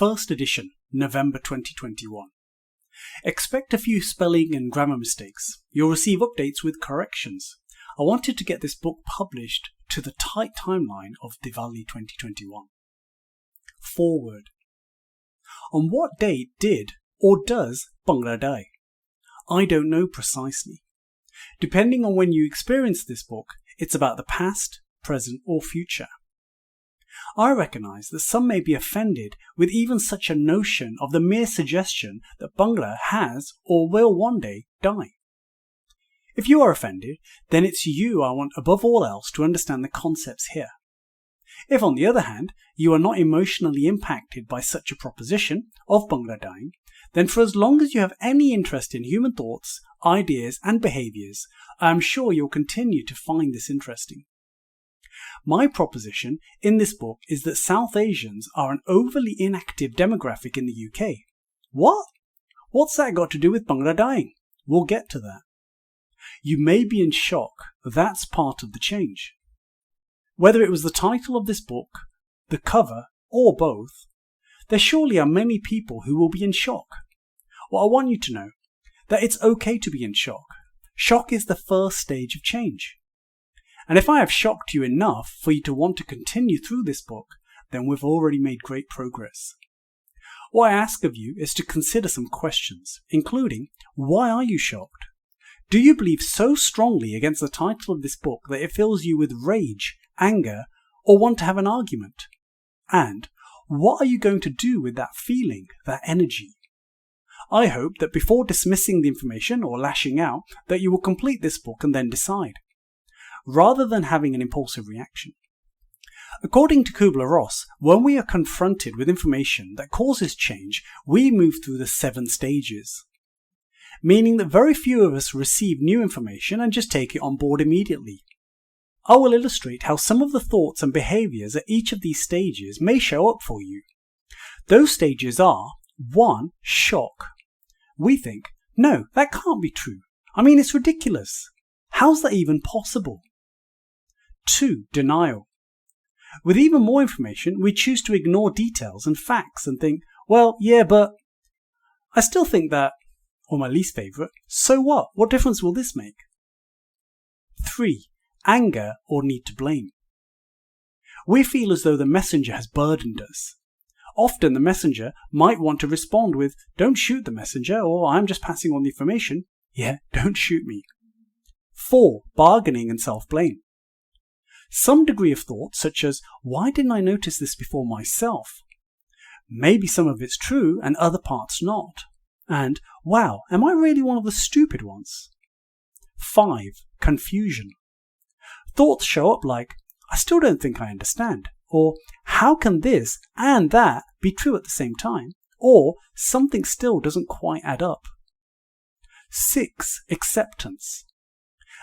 first edition, November 2021. Expect a few spelling and grammar mistakes. You'll receive updates with corrections. I wanted to get this book published to the tight timeline of Diwali 2021. Foreword. On what date did or does Bhangra die? I don't know precisely. Depending on when you experience this book, it's about the past, present or future. I recognise that some may be offended with even such a notion of the mere suggestion that Bhangra has or will one day die. If you are offended, then it's you I want above all else to understand the concepts here. If on the other hand, you are not emotionally impacted by such a proposition of Bhangra dying, then for as long as you have any interest in human thoughts, ideas and behaviours, I am sure you'll continue to find this interesting. My proposition in this book is that South Asians are an overly inactive demographic in the UK. What? What's that got to do with Bhangra dying? We'll get to that. You may be in shock, that's part of the change. Whether it was the title of this book, the cover, or both, there surely are many people who will be in shock. Well, I want you to know that it's okay to be in shock. Shock is the first stage of change. And if I have shocked you enough for you to want to continue through this book, then we've already made great progress. What I ask of you is to consider some questions, including, why are you shocked? Do you believe so strongly against the title of this book that it fills you with rage, anger, or want to have an argument? And what are you going to do with that feeling, that energy? I hope that before dismissing the information or lashing out, that you will complete this book and then decide, rather than having an impulsive reaction. According to Kubler-Ross, when we are confronted with information that causes change, we move through the 7 stages, meaning that very few of us receive new information and just take it on board immediately. I will illustrate how some of the thoughts and behaviours at each of these stages may show up for you. Those stages are 1. Shock. We think, no, that can't be true. I mean, it's ridiculous. How's that even possible? 2. Denial. With even more information, we choose to ignore details and facts and think, well, yeah, but I still think that, or my least favourite, so what? What difference will this make? 3. Anger or need to blame. We feel as though the messenger has burdened us. Often the messenger might want to respond with, don't shoot the messenger, or I'm just passing on the information. Yeah, don't shoot me. 4. Bargaining and self-blame. Some degree of thought, such as, why didn't I notice this before myself? Maybe some of it's true and other parts not. And, wow, am I really one of the stupid ones? 5. Confusion. Thoughts show up like, I still don't think I understand, or how can this and that be true at the same time, or something still doesn't quite add up. 6. Acceptance.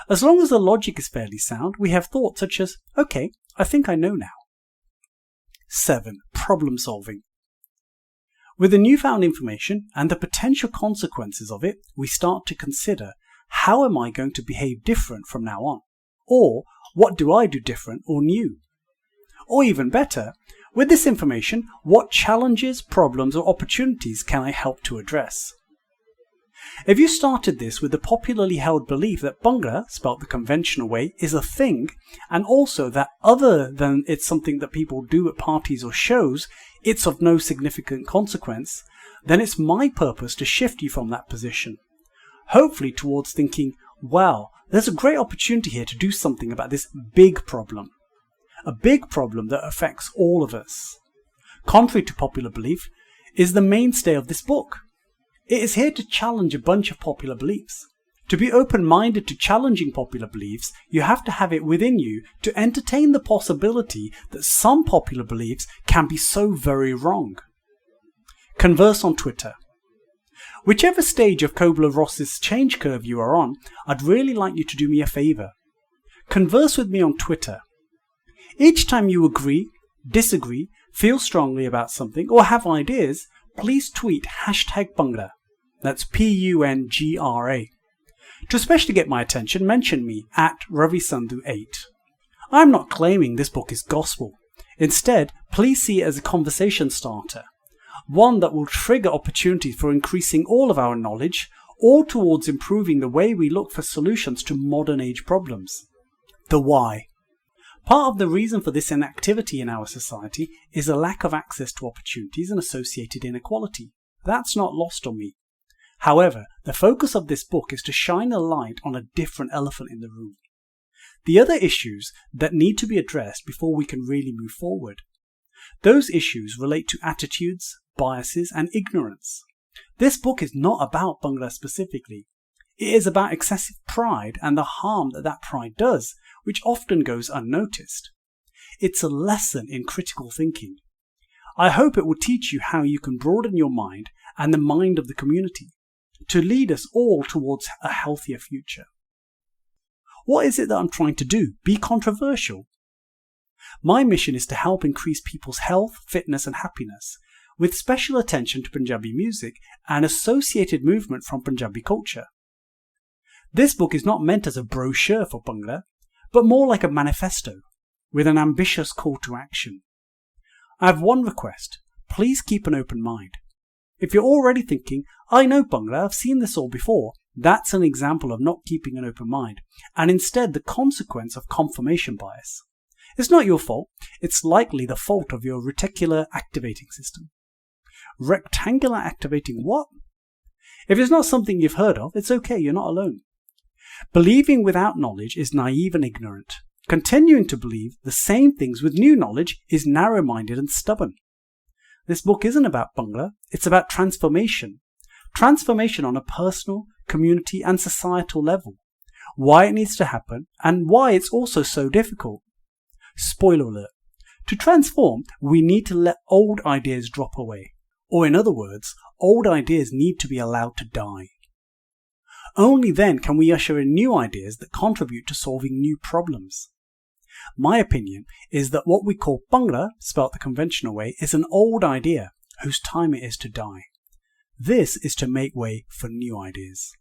As long as the logic is fairly sound, we have thoughts such as, okay, I think I know now. 7. Problem solving. With the newfound information and the potential consequences of it, we start to consider, how am I going to behave different from now on? Or, what do I do different or new? Or even better, with this information, what challenges, problems or opportunities can I help to address? If you started this with the popularly held belief that Bhangra, spelt the conventional way, is a thing, and also that other than it's something that people do at parties or shows, it's of no significant consequence, then it's my purpose to shift you from that position. Hopefully towards thinking, wow, there's a great opportunity here to do something about this big problem. A big problem that affects all of us. Contrary to popular belief, is the mainstay of this book. It is here to challenge a bunch of popular beliefs. To be open-minded to challenging popular beliefs, you have to have it within you to entertain the possibility that some popular beliefs can be so very wrong. Converse on Twitter. Whichever stage of Kubler-Ross's change curve you are on, I'd really like you to do me a favour. Converse with me on Twitter. Each time you agree, disagree, feel strongly about something, or have ideas, please tweet #Bhangra. That's Pungra. To especially get my attention, mention me at Ravisandhu8. I'm not claiming this book is gospel. Instead, please see it as a conversation starter. one that will trigger opportunities for increasing all of our knowledge, or towards improving the way we look for solutions to modern age problems. The why. Part of the reason for this inactivity in our society is a lack of access to opportunities and associated inequality. That's not lost on me. However, the focus of this book is to shine a light on a different elephant in the room. The other issues that need to be addressed before we can really move forward. Those issues relate to attitudes, biases, and ignorance. This book is not about Bhangra specifically. It is about excessive pride and the harm that pride does, which often goes unnoticed. It's a lesson in critical thinking. I hope it will teach you how you can broaden your mind and the mind of the community to lead us all towards a healthier future. What is it that I'm trying to do? Be controversial? My mission is to help increase people's health, fitness and happiness, with special attention to Punjabi music and associated movement from Punjabi culture. This book is not meant as a brochure for Bhangra, but more like a manifesto, with an ambitious call to action. I have one request. Please keep an open mind. If you're already thinking, I know Bhangra, I've seen this all before, that's an example of not keeping an open mind, and instead the consequence of confirmation bias. It's not your fault, it's likely the fault of your reticular activating system. Rectangular activating what? If it's not something you've heard of, it's okay, you're not alone. Believing without knowledge is naive and ignorant. Continuing to believe the same things with new knowledge is narrow-minded and stubborn. This book isn't about Bhangra, it's about transformation. Transformation on a personal, community and societal level. Why it needs to happen and why it's also so difficult. Spoiler alert. To transform, we need to let old ideas drop away. Or in other words, old ideas need to be allowed to die. Only then can we usher in new ideas that contribute to solving new problems. My opinion is that what we call Bhangra, spelt the conventional way, is an old idea whose time it is to die. This is to make way for new ideas.